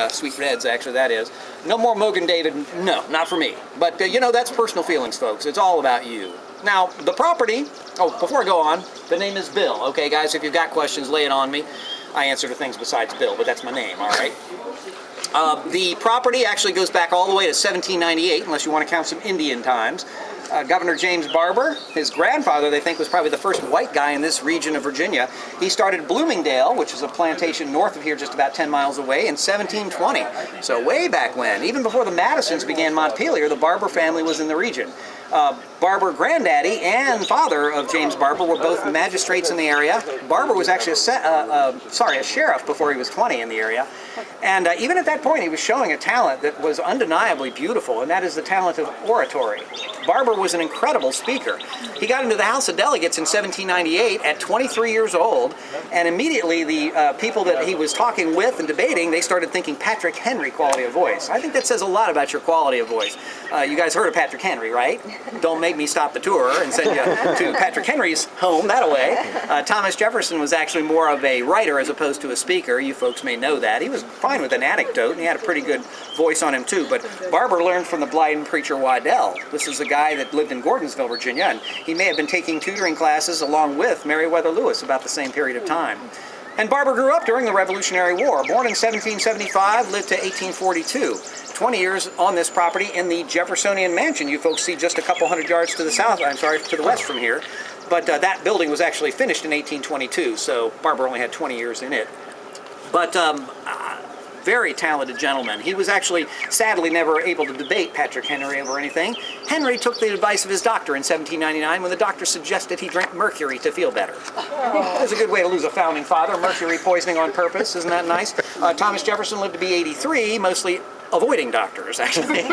sweet reds, actually, that is. No more Mogan David, no, not for me. But, you know, that's personal feelings, folks. It's all about you. Now, the property, oh, before I go on, the name is Bill. Okay, guys, if you've got questions, lay it on me. I answer to things besides Bill, but that's my name, all right? The property actually goes back all the way to 1798, unless you want to count some Indian times. Governor James Barbour, his grandfather, they think, was probably the first white guy in this region of Virginia. He started Bloomingdale, which is a plantation north of here, just about 10 miles away, in 1720. So way back when, even before the Madisons began Montpelier, the Barbour family was in the region. Barbour, granddaddy and father of James Barbour, were both magistrates in the area. Barbour was actually a sheriff before he was 20 in the area. And even at that point, he was showing a talent that was undeniably beautiful, and that is the talent of oratory. Barbour was an incredible speaker. He got into the House of Delegates in 1798 at 23 years old, and immediately the people that he was talking with and debating, they started thinking Patrick Henry quality of voice. I think that says a lot about your quality of voice. You guys heard of Patrick Henry, right? Don't make me stop the tour and send you to Patrick Henry's home that-a-way. Thomas Jefferson was actually more of a writer as opposed to a speaker. You folks may know that. He was fine with an anecdote, and he had a pretty good voice on him too. But Barbour learned from the blind preacher Waddell. This is a guy that lived in Gordonsville, Virginia, and he may have been taking tutoring classes along with Meriwether Lewis about the same period of time. And Barbour grew up during the Revolutionary War. Born in 1775, lived to 1842. 20 years on this property in the Jeffersonian Mansion. You folks see just a couple hundred yards to the south, to the west from here. But that building was actually finished in 1822, so Barbour only had 20 years in it. But very talented gentleman. He was actually, sadly, never able to debate Patrick Henry over anything. Henry took the advice of his doctor in 1799 when the doctor suggested he drink mercury to feel better. That was a good way to lose a founding father, mercury poisoning on purpose. Isn't that nice? Thomas Jefferson lived to be 83, mostly avoiding doctors, actually.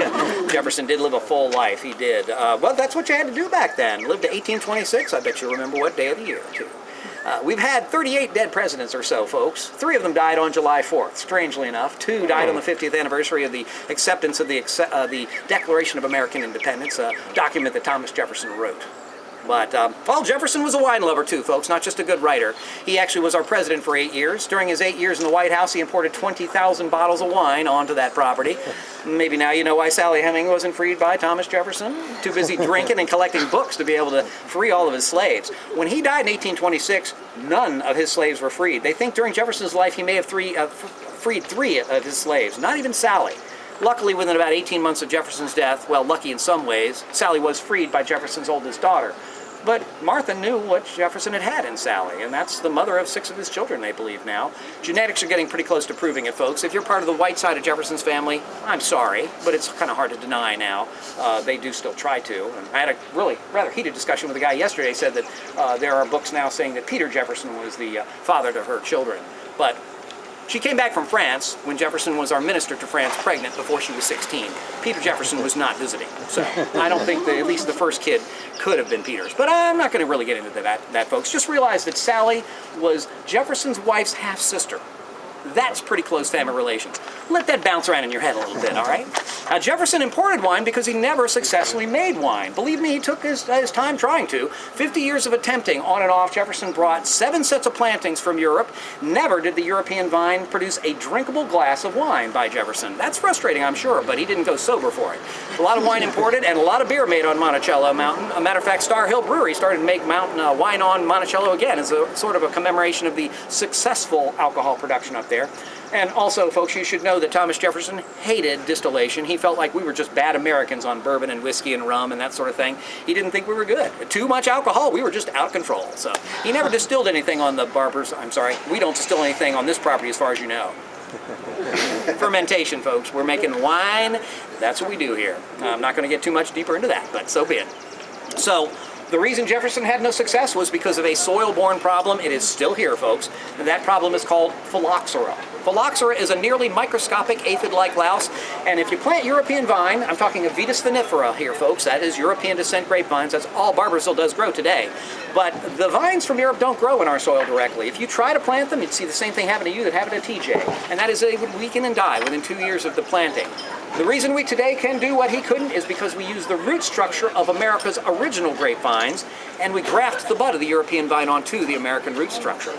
Jefferson did live a full life, he did. Well, that's what you had to do back then. Lived to 1826, I bet you remember what day of the year, too. We've had 38 dead presidents or so, folks. 3 of them died on July 4th, strangely enough. 2 died on the 50th anniversary of the acceptance of the Declaration of American Independence, a document that Thomas Jefferson wrote. But, well, Jefferson was a wine lover too, folks, not just a good writer. He actually was our president for 8 years. During his 8 years in the White House, he imported 20,000 bottles of wine onto that property. Maybe now you know why Sally Hemings wasn't freed by Thomas Jefferson. Too busy drinking and collecting books to be able to free all of his slaves. When he died in 1826, none of his slaves were freed. They think during Jefferson's life he may have freed 3 of his slaves, not even Sally. Luckily, within about 18 months of Jefferson's death, well, lucky in some ways, Sally was freed by Jefferson's oldest daughter. But Martha knew what Jefferson had in Sally, and that's the mother of 6 of his children, they believe now. Genetics are getting pretty close to proving it, folks. If you're part of the white side of Jefferson's family, I'm sorry, but it's kind of hard to deny now. They do still try to. And I had a really rather heated discussion with a guy yesterday, said that there are books now saying that Peter Jefferson was the father to her children. But she came back from France when Jefferson was our minister to France pregnant before she was 16. Peter Jefferson was not visiting, so I don't think that at least the first kid could have been Peter's. But I'm not going to really get into that, folks. Just realize that Sally was Jefferson's wife's half-sister. That's pretty close family relations. Let that bounce around in your head a little bit, all right? Now, Jefferson imported wine because he never successfully made wine. Believe me, he took his time trying to. 50 years of attempting on and off, Jefferson brought 7 sets of plantings from Europe. Never did the European vine produce a drinkable glass of wine by Jefferson. That's frustrating, I'm sure, but he didn't go sober for it. A lot of wine imported and a lot of beer made on Monticello Mountain. A matter of fact, Star Hill Brewery started to make mountain wine on Monticello again as a sort of a commemoration of the successful alcohol production up there. And also, folks, you should know that Thomas Jefferson hated distillation. He felt like we were just bad Americans on bourbon and whiskey and rum and that sort of thing. He didn't think we were good. Too much alcohol, we were just out of control. So he never distilled anything on the Barbours. I'm sorry, we don't distill anything on this property as far as you know. Fermentation, folks. We're making wine. That's what we do here. I'm not going to get too much deeper into that, but so be it. So the reason Jefferson had no success was because of a soil-borne problem. It is still here, folks. And that problem is called phylloxera. Phylloxera is a nearly microscopic aphid-like louse, and if you plant European vine, I'm talking of Vitis vinifera here, folks, that is European descent grapevines, that's all Barboursville does grow today. But the vines from Europe don't grow in our soil directly. If you try to plant them, you'd see the same thing happen to you that happened to TJ, and that is they would weaken and die within 2 years of the planting. The reason we today can do what he couldn't is because we use the root structure of America's original grapevines, and we graft the bud of the European vine onto the American root structure.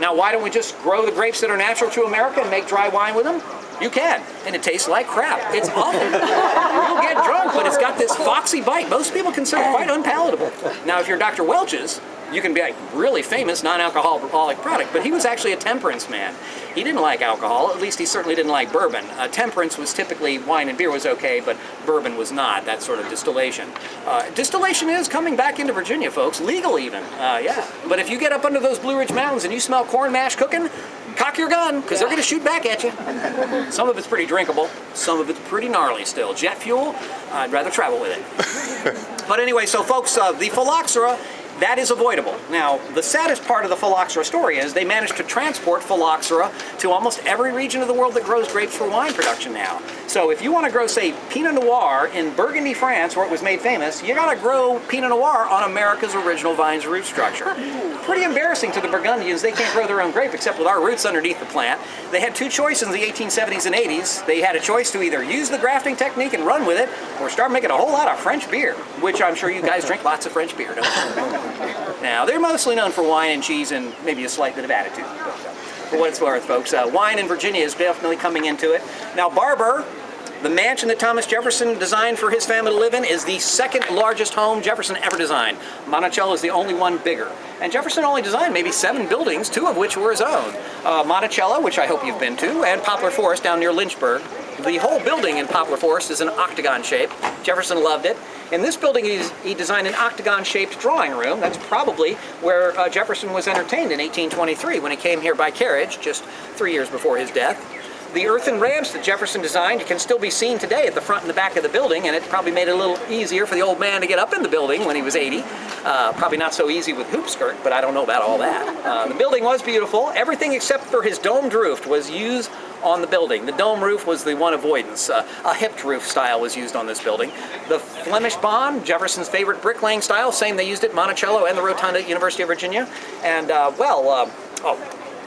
Now, why don't we just grow the grapes that are natural to America and make dry wine with them? You can, and it tastes like crap. It's awful. You'll get drunk, but it's got this foxy bite. Most people consider it quite unpalatable. Now, if you're Dr. Welch's, you can be a really famous non-alcoholic product, but he was actually a temperance man. He didn't like alcohol, at least he certainly didn't like bourbon. Temperance was typically, wine and beer was okay, but bourbon was not, that sort of distillation. Distillation is coming back into Virginia, folks, legal even, yeah. But if you get up under those Blue Ridge Mountains and you smell corn mash cooking, cock your gun, because they're going to shoot back at you. Some of it's pretty drinkable, some of it's pretty gnarly still. Jet fuel, I'd rather travel with it. But anyway, so folks, the phylloxera, that is avoidable. Now, the saddest part of the phylloxera story is they managed to transport phylloxera to almost every region of the world that grows grapes for wine production now. So if you want to grow, say, Pinot Noir in Burgundy, France, where it was made famous, you got to grow Pinot Noir on America's original vine's root structure. Pretty embarrassing to the Burgundians. They can't grow their own grape except with our roots underneath the plant. They had two choices in the 1870s and 80s. They had a choice to either use the grafting technique and run with it, or start making a whole lot of French beer, which I'm sure you guys drink lots of French beer, don't you? Now, they're mostly known for wine and cheese and maybe a slight bit of attitude. But, for what it's worth, folks, wine in Virginia is definitely coming into it. Now, Barbour, the mansion that Thomas Jefferson designed for his family to live in, is the second largest home Jefferson ever designed. Monticello is the only one bigger. And Jefferson only designed maybe 7 buildings, 2 of which were his own. Monticello, which I hope you've been to, and Poplar Forest down near Lynchburg. The whole building in Poplar Forest is an octagon shape. Jefferson loved it. In this building, he designed an octagon-shaped drawing room. That's probably where Jefferson was entertained in 1823 when he came here by carriage, just 3 years before his death. The earthen ramps that Jefferson designed can still be seen today at the front and the back of the building, and it probably made it a little easier for the old man to get up in the building when he was 80. Probably not so easy with hoop skirt, but I don't know about all that. The building was beautiful. Everything except for his domed roof was used on the building. The dome roof was the one avoidance. A hipped roof style was used on this building. The Flemish bond, Jefferson's favorite bricklaying style, same they used at Monticello and the Rotunda at University of Virginia. And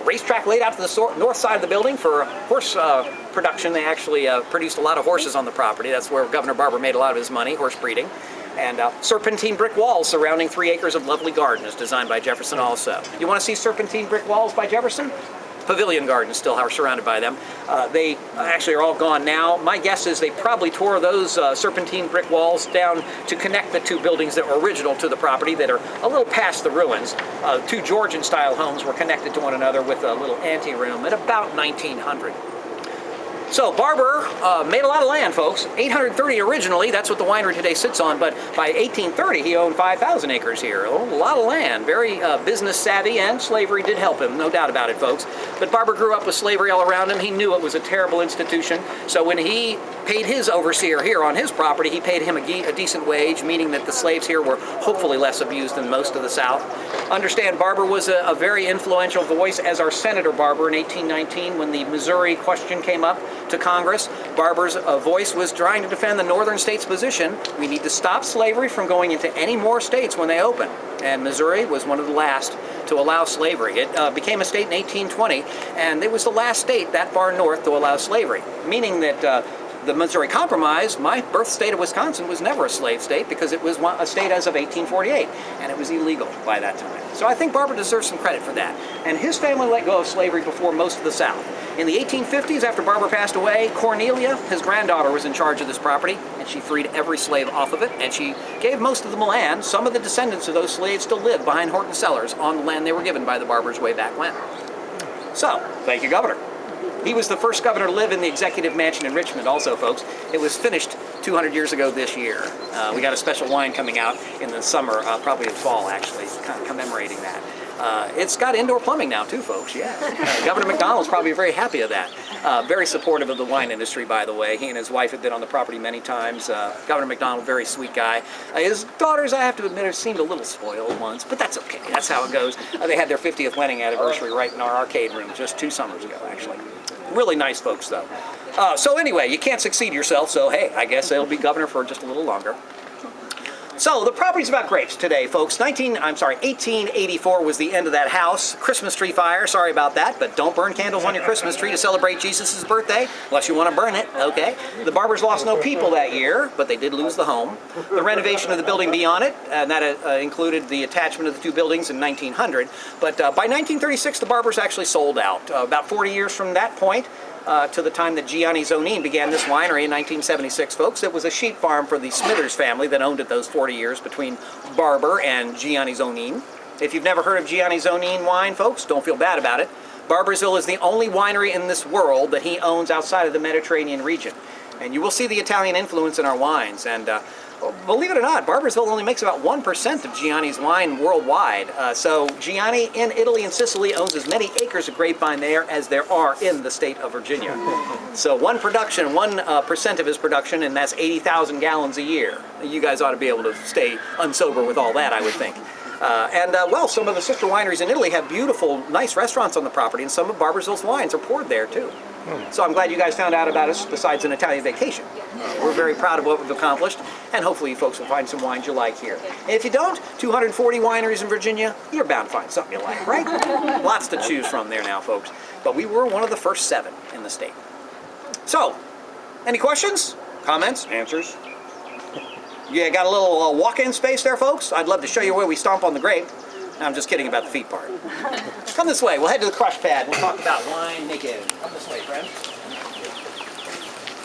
racetrack laid out to the north side of the building for horse production. They actually produced a lot of horses on the property. That's where Governor Barbour made a lot of his money, horse breeding. And serpentine brick walls surrounding 3 acres of lovely gardens designed by Jefferson also. You want to see serpentine brick walls by Jefferson? Pavilion gardens still are surrounded by them. They actually are all gone now. My guess is they probably tore those serpentine brick walls down to connect the 2 buildings that were original to the property that are a little past the ruins. 2 Georgian-style homes were connected to one another with a little anteroom at about 1900. So Barbour made a lot of land, folks. 830 originally, that's what the winery today sits on, but by 1830 he owned 5,000 acres here. A lot of land, very business savvy, and slavery did help him, no doubt about it, folks. But Barbour grew up with slavery all around him. He knew it was a terrible institution, so when he paid his overseer here on his property, he paid him a decent wage, meaning that the slaves here were hopefully less abused than most of the South. Understand, Barbour was a very influential voice as our Senator Barbour in 1819 when the Missouri question came up to Congress. Barbour's voice was trying to defend the northern states' position. We need to stop slavery from going into any more states when they open. And Missouri was one of the last to allow slavery. It became a state in 1820, and it was the last state that far north to allow slavery, meaning that the Missouri Compromise, my birth state of Wisconsin, was never a slave state because it was a state as of 1848, and it was illegal by that time. So I think Barbour deserves some credit for that. And his family let go of slavery before most of the South. In the 1850s, after Barbour passed away, Cornelia, his granddaughter, was in charge of this property, and she freed every slave off of it, and she gave most of them land. Some of the descendants of those slaves still live behind Horton Cellars on the land they were given by the Barbours way back when. So, thank you, Governor. He was the first governor to live in the executive mansion in Richmond also, folks. It was finished 200 years ago this year. We got a special wine coming out in the summer, probably in fall actually, kind of commemorating that. It's got indoor plumbing now too, folks, yeah. Governor McDonald's probably very happy of that. Very supportive of the wine industry, by the way. He and his wife have been on the property many times. Governor McDonald, very sweet guy. His daughters, I have to admit, seemed a little spoiled once, but that's okay. That's how it goes. They had their 50th wedding anniversary right in our arcade room just 2 summers ago, actually. Really nice folks, though. So anyway, you can't succeed yourself, so hey, I guess they'll be governor for just a little longer. So the property's about grapes today, folks. 1884 was the end of that house. Christmas tree fire, sorry about that, but don't burn candles on your Christmas tree to celebrate Jesus' birthday, unless you want to burn it, okay? The Barbours lost no people that year, but they did lose the home. The renovation of the building beyond it, and that included the attachment of the 2 buildings in 1900. But by 1936, the Barbours actually sold out. About 40 years from that point, to the time that Gianni Zonin began this winery in 1976, folks. It was a sheep farm for the Smithers family that owned it those 40 years between Barber and Gianni Zonin. If you've never heard of Gianni Zonin wine, folks, don't feel bad about it. Barboursville is the only winery in this world that he owns outside of the Mediterranean region. And you will see the Italian influence in our wines. And believe it or not, Barboursville only makes about 1% of Gianni's wine worldwide. So Gianni in Italy and Sicily owns as many acres of grapevine there as there are in the state of Virginia. So 1% of his production, and that's 80,000 gallons a year. You guys ought to be able to stay unsober with all that, I would think. Well, some of the sister wineries in Italy have beautiful, nice restaurants on the property, and some of Barboursville's wines are poured there, too. So I'm glad you guys found out about us besides an Italian vacation. We're very proud of what we've accomplished, and hopefully you folks will find some wines you like here. And if you don't, 240 wineries in Virginia, you're bound to find something you like, right? Lots to choose from there now, folks. But we were one of the first 7 in the state. So, any questions, comments, answers? Yeah, got a little walk-in space there, folks? I'd love to show you where we stomp on the grape. I'm just kidding about the feet part. Come this way. We'll head to the crush pad. We'll talk about wine making. Come this way, friend.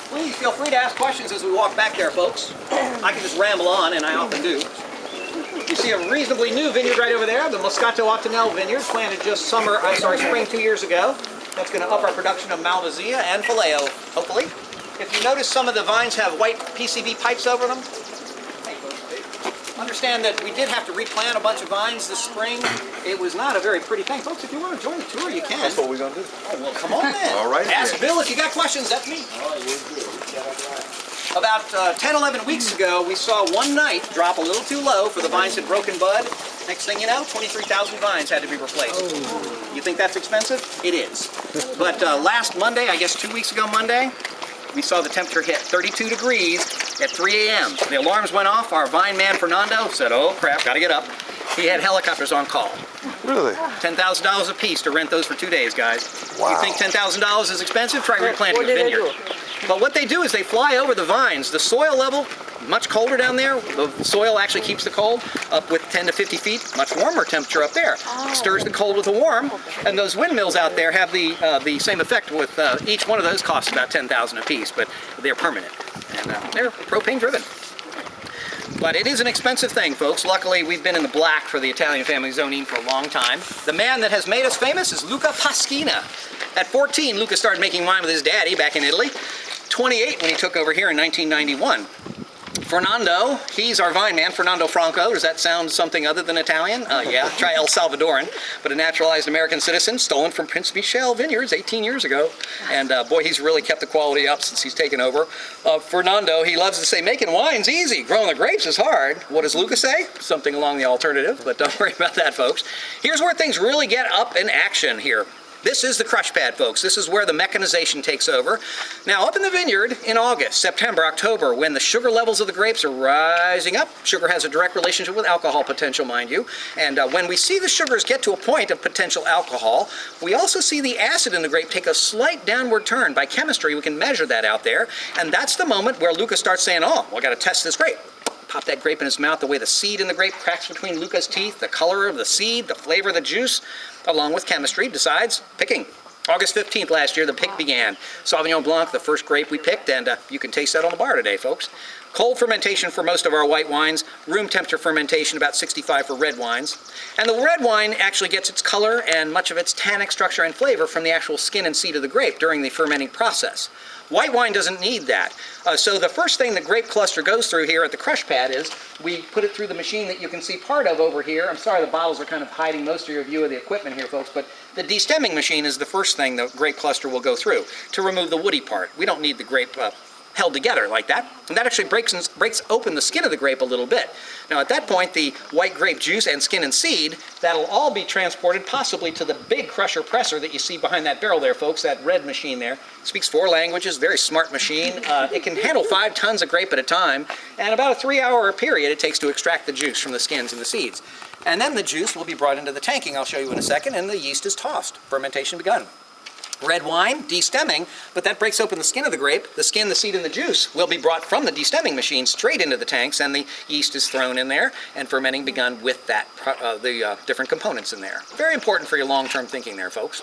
Please feel free to ask questions as we walk back there, folks. I can just ramble on, and I often do. You see a reasonably new vineyard right over there, the Moscato Ottanel vineyard, planted just spring 2 years ago. That's going to up our production of Malvasia and Faleo, hopefully. If you notice, some of the vines have white PCV pipes over them. Understand that we did have to replant a bunch of vines this spring. It was not a very pretty thing. Folks, if you want to join the tour, you can. That's what we're going to do. Oh, well, come on then. All right. Ask Bill if you got questions. That's me. About 10, 11 weeks ago, we saw one night drop a little too low for the vines had broken bud. Next thing you know, 23,000 vines had to be replaced. Oh. You think that's expensive? It is. But last Monday, I guess 2 weeks ago Monday, we saw the temperature hit 32 degrees at 3 a.m. The alarms went off. Our vine man, Fernando, said, oh crap, gotta get up. He had helicopters on call. Really? $10,000 a piece to rent those for 2 days, guys. Wow. You think $10,000 is expensive? Try replanting a vineyard. But what they do is they fly over the vines. The soil level, much colder down there. The soil actually keeps the cold up with 10 to 50 feet. Much warmer temperature up there. It stirs the cold with the warm. And those windmills out there have the same effect with each one of those costs about $10,000 a piece, but they're permanent. And they're propane driven. But it is an expensive thing, folks. Luckily, we've been in the black for the Italian family Zonin for a long time. The man that has made us famous is Luca Paschina. At 14, Luca started making wine with his daddy back in Italy. 28 when he took over here in 1991. Fernando, he's our vine man, Fernando Franco. Does that sound something other than Italian? Yeah, try El Salvadoran, but a naturalized American citizen, stolen from Prince Michel Vineyards 18 years ago. And boy, he's really kept the quality up since he's taken over. Fernando, he loves to say, making wine's easy, growing the grapes is hard. What does Luca say? Something along the alternative, but don't worry about that, folks. Here's where things really get up in action here. This is the crush pad, folks. This is where the mechanization takes over. Now, up in the vineyard in August, September, October, when the sugar levels of the grapes are rising up, sugar has a direct relationship with alcohol potential, mind you, and when we see the sugars get to a point of potential alcohol, we also see the acid in the grape take a slight downward turn. By chemistry, we can measure that out there, and that's the moment where Luca starts saying, oh, well, I got to test this grape. Pop that grape in his mouth, the way the seed in the grape cracks between Luca's teeth, the color of the seed, the flavor of the juice, along with chemistry, decides picking. August 15th last year, the pick began. Sauvignon Blanc, the first grape we picked, and you can taste that on the bar today, folks. Cold fermentation for most of our white wines, room temperature fermentation, about 65 for red wines. And the red wine actually gets its color and much of its tannic structure and flavor from the actual skin and seed of the grape during the fermenting process. White wine doesn't need that. So the first thing the grape cluster goes through here at the crush pad is we put it through the machine that you can see part of over here. I'm sorry the bottles are kind of hiding most of your view of the equipment here, folks, but the destemming machine is the first thing the grape cluster will go through to remove the woody part. We don't need the grape held together like that, and that actually breaks open the skin of the grape a little bit. Now at that point, the white grape juice and skin and seed, that'll all be transported possibly to the big crusher presser that you see behind that barrel there, folks, that red machine there. It speaks 4 languages, very smart machine. It can handle 5 tons of grape at a time, and about a 3-hour period it takes to extract the juice from the skins and the seeds. And then the juice will be brought into the tanking, I'll show you in a second, and the yeast is tossed. Fermentation begun. Red wine, destemming, but that breaks open the skin of the grape. The skin, the seed, and the juice will be brought from the destemming machine straight into the tanks, and the yeast is thrown in there, and fermenting begun with that, the different components in there. Very important for your long-term thinking there, folks.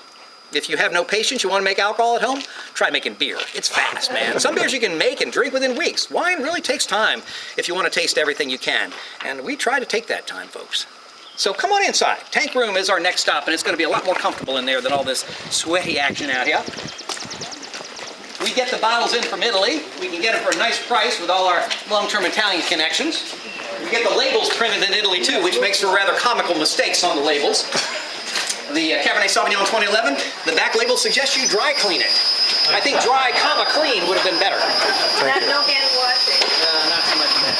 If you have no patience, you want to make alcohol at home, try making beer. It's fast, man. Some beers you can make and drink within weeks. Wine really takes time if you want to taste everything you can. And we try to take that time, folks. So come on inside. Tank room is our next stop, and it's going to be a lot more comfortable in there than all this sweaty action out here. We get the bottles in from Italy. We can get them for a nice price with all our long-term Italian connections. We get the labels printed in Italy, too, which makes for rather comical mistakes on the labels. The Cabernet Sauvignon 2011, the back label suggests you dry clean it. I think dry, clean would have been better. No hand washing. Not too much of that.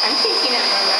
I'm taking it, Mama.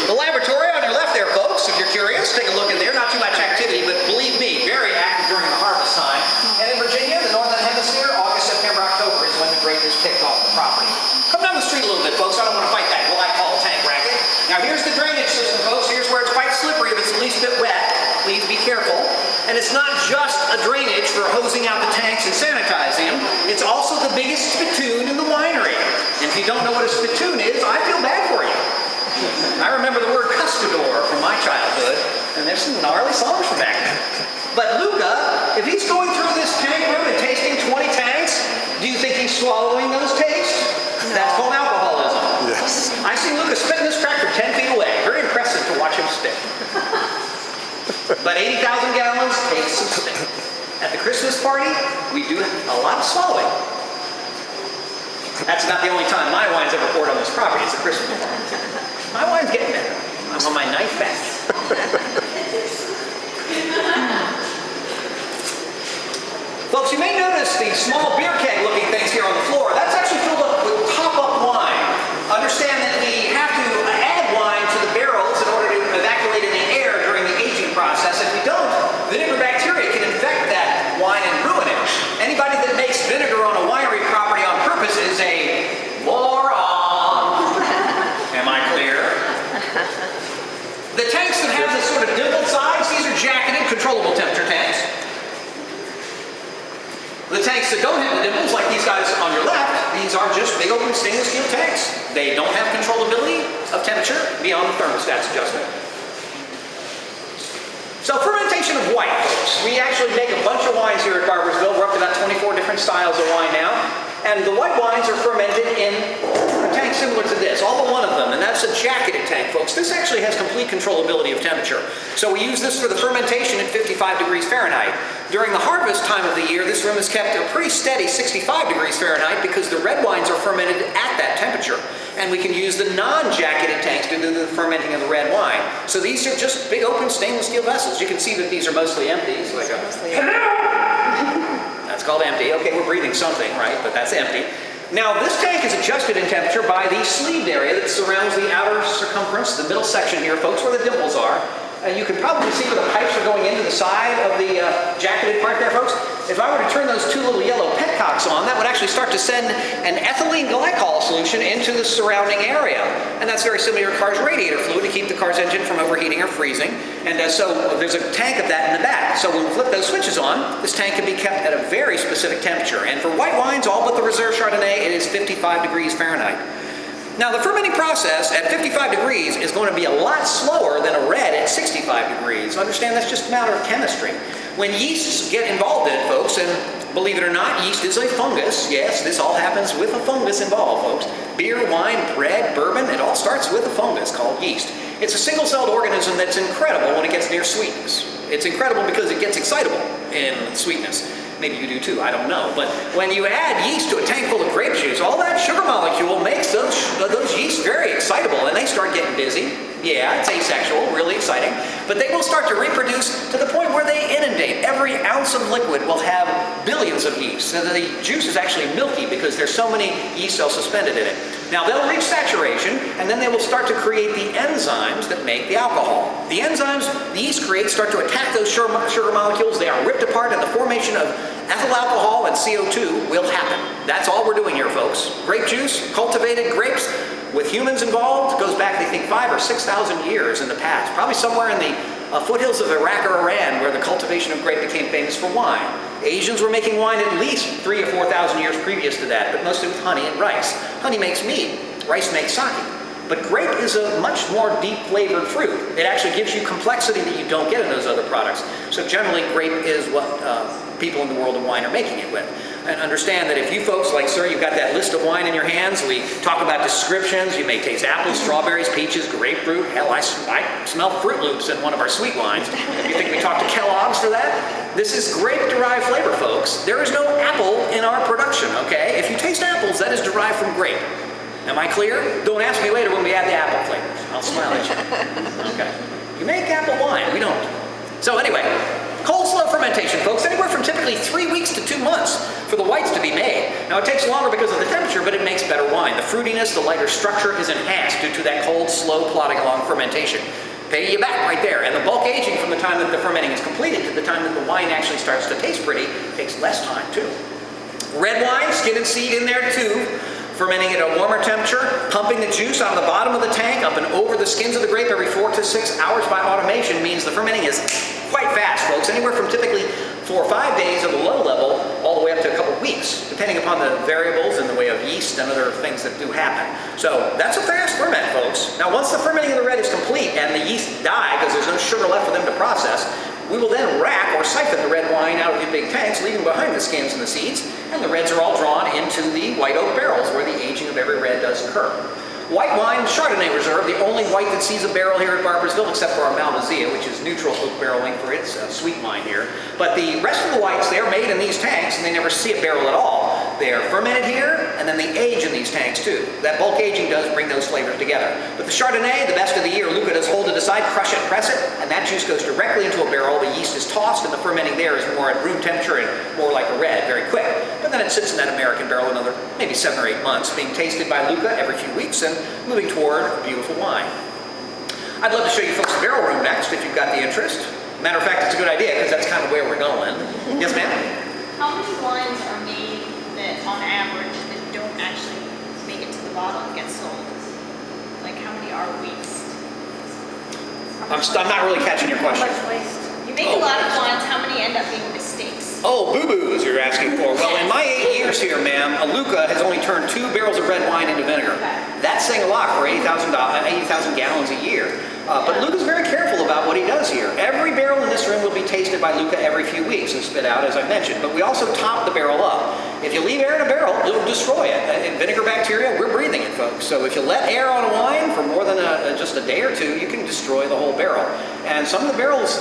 The laboratory on your left there, folks, if you're curious, take a look in there. Not too much activity, but believe me, very active during the harvest time. And in Virginia, the northern hemisphere, August, September, October is when the grape is picked off the property. Come down the street a little bit, folks. I don't want to fight that glycol tank racket. Now here's the drainage system, folks. Here's where it's quite slippery if it's the least bit wet. Please be careful. And it's not just a drainage for hosing out the tanks and sanitizing them. It's also the biggest spittoon in the winery. And if you don't know what a spittoon is, I feel bad for you. I remember the word custodor from my childhood, and there's some gnarly songs from back then. But Luca, if he's going through this tank room and tasting 20 tanks, do you think he's swallowing those tastes? No. That's called alcoholism. Yes. I see Luca spitting this crack from 10 feet away. Very impressive to watch him spit. But 80,000 gallons takes some spit. At the Christmas party, we do a lot of swallowing. That's not the only time my wine's ever poured on this property. It's a Christmas party. My wine's getting better. I'm on my ninth batch. Folks, you may notice the small beer keg looking things here on the floor. That's actually filled up with top-up wine. Understand that we have to add wine to the barrels in order to evacuate any air during the aging process. If we don't, vinegar bacteria can infect that wine and ruin it. Anybody that makes vinegar on a winery property on purpose is a moron. Am I clear? The tanks that have this sort of dimpled sides, these are jacketed, controllable temperature tanks. The tanks that don't have the dimples, like these guys on your left, these are just big open stainless steel tanks. They don't have controllability of temperature beyond the thermostat's adjustment. So fermentation of white, folks. We actually make a bunch of wines here at Barboursville. We're up to about 24 different styles of wine now. And the white wines are fermented in a tank similar to this, all but one of them, and that's a jacketed tank, folks. This actually has complete controllability of temperature. So we use this for the fermentation at 55 degrees Fahrenheit. During the harvest time of the year, this room is kept at a pretty steady 65 degrees Fahrenheit because the red wines are fermented at that temperature. And we can use the non-jacketed tanks to do the fermenting of the red wine. So these are just big open stainless steel vessels. You can see that these are mostly empty. It's like that's called empty. Okay, we're breathing something, right? But that's empty. Now, this tank is adjusted in temperature by the sleeved area that surrounds the outer circumference, the middle section here, folks, where the dimples are. And you can probably see where the pipes are going into the side of the jacketed part there, folks. If I were to turn those two little yellow petcocks on, that would actually start to send an ethylene glycol solution into the surrounding area. And that's very similar to your car's radiator fluid to keep the car's engine from overheating or freezing. And so there's a tank of that in the back. So when we flip those switches on, this tank can be kept at a very specific temperature. And for white wines, all but the Reserve Chardonnay, it is 55 degrees Fahrenheit. Now, the fermenting process at 55 degrees is going to be a lot slower than a red at 65 degrees. Understand that's just a matter of chemistry. When yeasts get involved in it, folks, and believe it or not, yeast is a fungus. Yes, this all happens with a fungus involved, folks. Beer, wine, bread, bourbon, it all starts with a fungus called yeast. It's a single-celled organism that's incredible when it gets near sweetness. It's incredible because it gets excitable in sweetness. Maybe you do too, I don't know. But when you add yeast to a tank full of grape juice, all that sugar molecule makes those yeast very excitable, and they start getting busy. Yeah, it's asexual, really exciting. But they will start to reproduce to the point where they inundate. Every ounce of liquid will have billions of yeast. So the juice is actually milky because there's so many yeast cells suspended in it. Now they'll reach saturation, and then they will start to create the enzymes that make the alcohol. The enzymes the yeast creates start to attack those sugar molecules. They are ripped apart, and the formation of ethyl alcohol and CO2 will happen. That's all we're doing here, folks. Grape juice, cultivated grapes, with humans involved, goes back, they think, 5,000 or 6,000 years in the past. Probably somewhere in the foothills of Iraq or Iran, where the cultivation of grape became famous for wine. Asians were making wine at least 3,000 or 4,000 years previous to that, but mostly with honey and rice. Honey makes mead, rice makes sake. But grape is a much more deep flavored fruit. It actually gives you complexity that you don't get in those other products. So generally, grape is what people in the world of wine are making it with. And understand that if you folks, like sir, you've got that list of wine in your hands, we talk about descriptions, you may taste apples, strawberries, peaches, grapefruit, hell, I smell Fruit Loops in one of our sweet wines. You think we talked to Kellogg's for that? This is grape-derived flavor, folks. There is no apple in our production, okay? If you taste apples, that is derived from grape. Am I clear? Don't ask me later when we add the apple flavors. I'll smile at you. Okay. You make apple wine, we don't. So anyway, cold slow fermentation, folks, anywhere from typically 3 weeks to 2 months for the whites to be made. Now it takes longer because of the temperature, but it makes better wine. The fruitiness, the lighter structure is enhanced due to that cold, slow, plodding along fermentation. Pay you back right there. And the bulk aging from the time that the fermenting is completed to the time that the wine actually starts to taste pretty takes less time too. Red wine, skin and seed in there too. Fermenting at a warmer temperature, pumping the juice out of the bottom of the tank up and over the skins of the grape every 4 to 6 hours by automation means the fermenting is quite fast, folks, anywhere from typically 4 or 5 days at a low level all the way up to a couple weeks, depending upon the variables in the way of yeast and other things that do happen. So that's a fast ferment, folks. Now once the fermenting of the red is complete and the yeast die because there's no sugar left for them to process, we will then rack or siphon the red wine out of the big tanks, leaving behind the skins and the seeds, and the reds are all drawn into the white oak barrels where the aging of every red does occur. White wine, Chardonnay Reserve, the only white that sees a barrel here at Barboursville, except for our Malvasia, which is neutral oak barreling for its sweet wine here. But the rest of the whites, they're made in these tanks, and they never see a barrel at all. They are fermented here, and then they age in these tanks too. That bulk aging does bring those flavors together. But the Chardonnay, the best of the year, Luca does hold it aside, crush it, press it, and that juice goes directly into a barrel. The yeast is tossed, and the fermenting there is more at room temperature and more like a red, very quick. But then it sits in that American barrel another maybe 7 or 8 months, being tasted by Luca every few weeks and moving toward a beautiful wine. I'd love to show you folks the barrel room next if you've got the interest. Matter of fact, it's a good idea because that's kind of where we're going. Yes, ma'am? How many wines are made that, on average, that don't actually make it to the bottle and get sold? Like, how many are waste? I'm not really catching your question. How much waste? You make a lot of wines, how many end up being mistakes? Oh, boo-boos you're asking for. Well, in my 8 years here, ma'am, a Luca has only turned 2 barrels of red wine into vinegar. That's saying a lot for 80,000 gallons a year. But Luca's very careful about what he does here. Every barrel in this room will be tasted by Luca every few weeks and spit out, as I mentioned. But we also top the barrel up. If you leave air in a barrel, it'll destroy it. And vinegar bacteria, we're breathing it, folks. So if you let air on a wine for more than just a day or two, you can destroy the whole barrel. And some of the barrels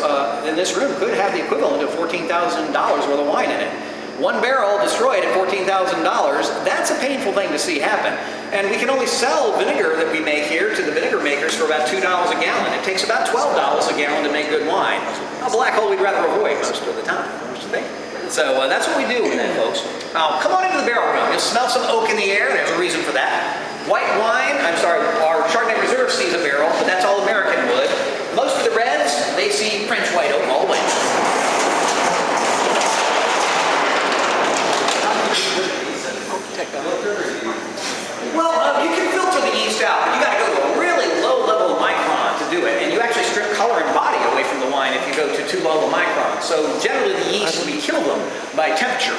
in this room could have the equivalent of $14,000 worth of wine in it. 1 barrel destroyed at $14,000, that's a painful thing to see happen. And we can only sell vinegar that we make here to the vinegar makers for about $2 a gallon. It takes about $12 a gallon to make good wine. A black hole we'd rather avoid most of the time, don't you think? So that's what we do with that, folks. Come on into the barrel room. You'll smell some oak in the air. There's a reason for that. White wine, our Chardonnay Reserve sees a barrel, but that's all American wood. Most of the reds, they see French white oak all the way. Well, you can filter the yeast out, but you got to go to a really low level of micron to do it, and you actually strip color and body away from the wine if you go to too low of a micron. So generally the yeast, we kill them by temperature.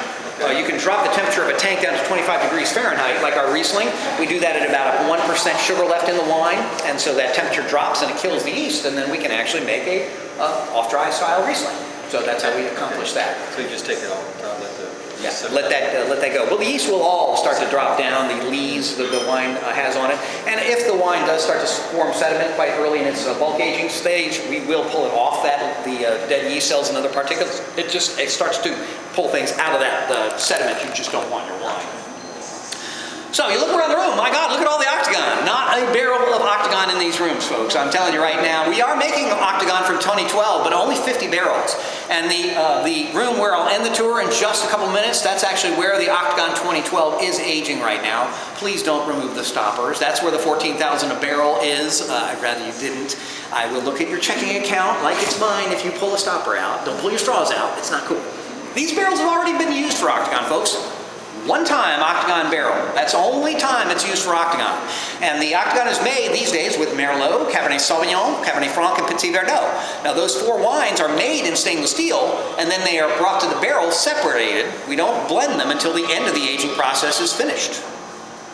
You can drop the temperature of a tank down to 25 degrees Fahrenheit, like our Riesling. We do that at about 1% sugar left in the wine, and so that temperature drops and it kills the yeast, and then we can actually make a off-dry style Riesling. So that's how we accomplish that. So you just take it off, let the Yeah, let that go. Well, the yeast will all start to drop down, the lees that the wine has on it. And if the wine does start to form sediment quite early in its bulk aging stage, we will pull it off the dead yeast cells and other particulates. It starts to pull things out of that sediment you just don't want in your wine. So you look around the room, my God, look at all the Octagon. Not a barrel of Octagon in these rooms, folks. I'm telling you right now, we are making Octagon from 2012, but only 50 barrels. And the room where I'll end the tour in just a couple minutes, that's actually where the Octagon 2012 is aging right now. Please don't remove the stoppers. That's where the 14,000 a barrel is. I'd rather you didn't. I will look at your checking account like it's mine if you pull a stopper out. Don't pull your straws out. It's not cool. These barrels have already been used for Octagon, folks. One time Octagon barrel. That's the only time it's used for Octagon. And the Octagon is made these days with Merlot, Cabernet Sauvignon, Cabernet Franc, and Petit Verdot. Now those 4 wines are made in stainless steel, and then they are brought to the barrel separated. We don't blend them until the end of the aging process is finished.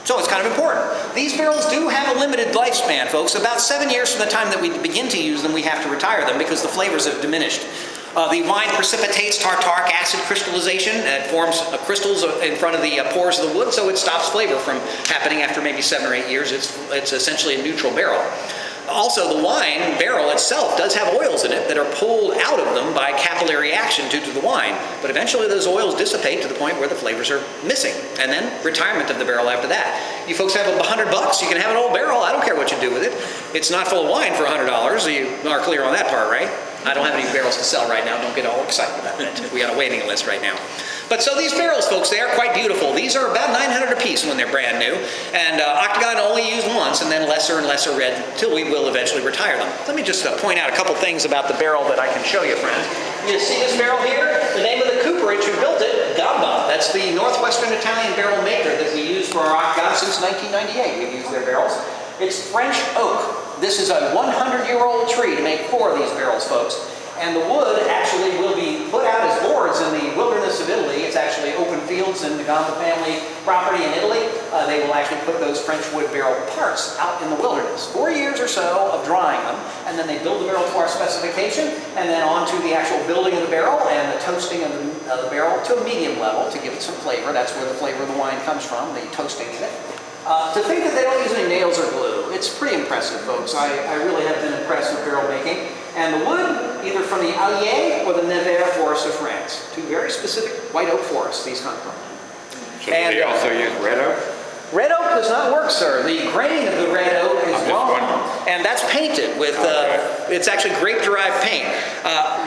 So it's kind of important. These barrels do have a limited lifespan, folks. About 7 years from the time that we begin to use them, we have to retire them because the flavors have diminished. The wine precipitates tartaric acid crystallization. It forms crystals in front of the pores of the wood, so it stops flavor from happening after maybe 7 or 8 years. It's essentially a neutral barrel. Also, the wine barrel itself does have oils in it that are pulled out of them by capillary action due to the wine, but eventually those oils dissipate to the point where the flavors are missing, and then retirement of the barrel after that. You folks have $100, you can have an old barrel, I don't care what you do with it. It's not full of wine for $100, you are clear on that part, right? I don't have any barrels to sell right now, don't get all excited about that. We got a waiting list right now. But so these barrels, folks, they are quite beautiful. These are about $900 a piece when they're brand new. And Octagon only used once, and then lesser and lesser red until we will eventually retire them. Let me just point out a couple things about the barrel that I can show you, friends. You see this barrel here? The name of the cooperage who built it, Gamba. That's the Northwestern Italian barrel maker that we use for our Octagon since 1998. We've used their barrels. It's French oak. This is a 100-year-old tree to make 4 of these barrels, folks. And the wood actually will be put out as boards in the wilderness of Italy. It's actually open fields in the Gamba family property in Italy. They will actually put those French wood barrel parts out in the wilderness. 4 years or so of drying them, and then they build the barrel to our specification, and then on to the actual building of the barrel and the toasting of the barrel to a medium level to give it some flavor. That's where the flavor of the wine comes from, the toasting of it. To think that they don't use any nails or glue, it's pretty impressive, folks. I really have been impressed with barrel making. And the wood, either from the Allier or the Nevers forest of France. 2 very specific white oak forests these come from. So they also use red oak? Red oak does not work, sir. The grain of the red oak is long, and that's painted with, it's actually grape-derived paint.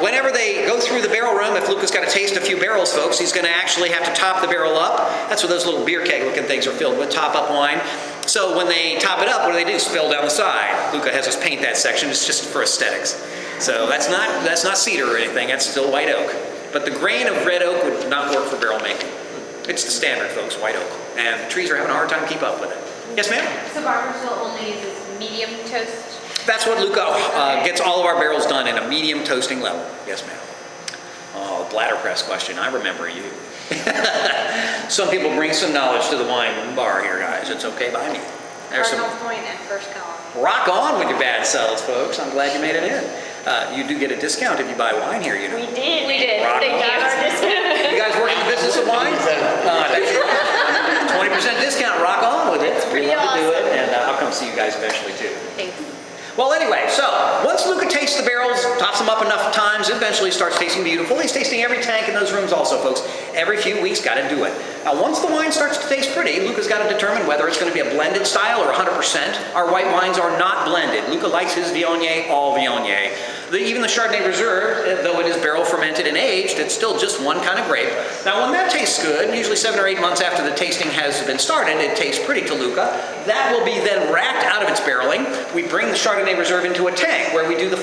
Whenever they go through the barrel room, if Luca's got to taste a few barrels, folks, he's going to actually have to top the barrel up. That's what those little beer keg-looking things are filled with, top-up wine. So when they top it up, what do? Spill down the side. Luca has us paint that section. It's just for aesthetics. So that's not cedar or anything. That's still white oak. But the grain of red oak would not work for barrel making. It's the standard, folks, white oak. And the trees are having a hard time to keep up with it. Yes, ma'am? So Barboursville only uses medium toast? That's what Luca gets all of our barrels done in a medium toasting level. Yes, ma'am. Oh, bladder press question. I remember you. Some people bring some knowledge to the wine bar here, guys. It's okay by me. There's some Cardinal Point and First Column. rock on with your bad selves, folks. I'm glad you made it in. You do get a discount if you buy wine here, you know. We did. Rock They on. gave us a discount. You guys work in the business of wine? That's right. 20% discount, rock on with it. pretty We love to do it, awesome. and I'll come see you guys eventually too. Thanks. Well, anyway, so once Luca tastes the barrels, tops them up enough times, eventually starts tasting beautiful. He's tasting every tank in those rooms also, folks. Every few weeks, got to do it. Now, once the wine starts to taste pretty, Luca's got to determine whether it's going to be a blended style or 100%. Our white wines are not blended. Luca likes his Viognier all Viognier. Even the Chardonnay Reserve, though it is barrel fermented and aged, it's still just one kind of grape. Now, when that tastes good, usually 7 or 8 months after the tasting has been started, it tastes pretty to Luca. That will be then racked out of its barreling. We bring the Chardonnay Reserve into a tank where we do the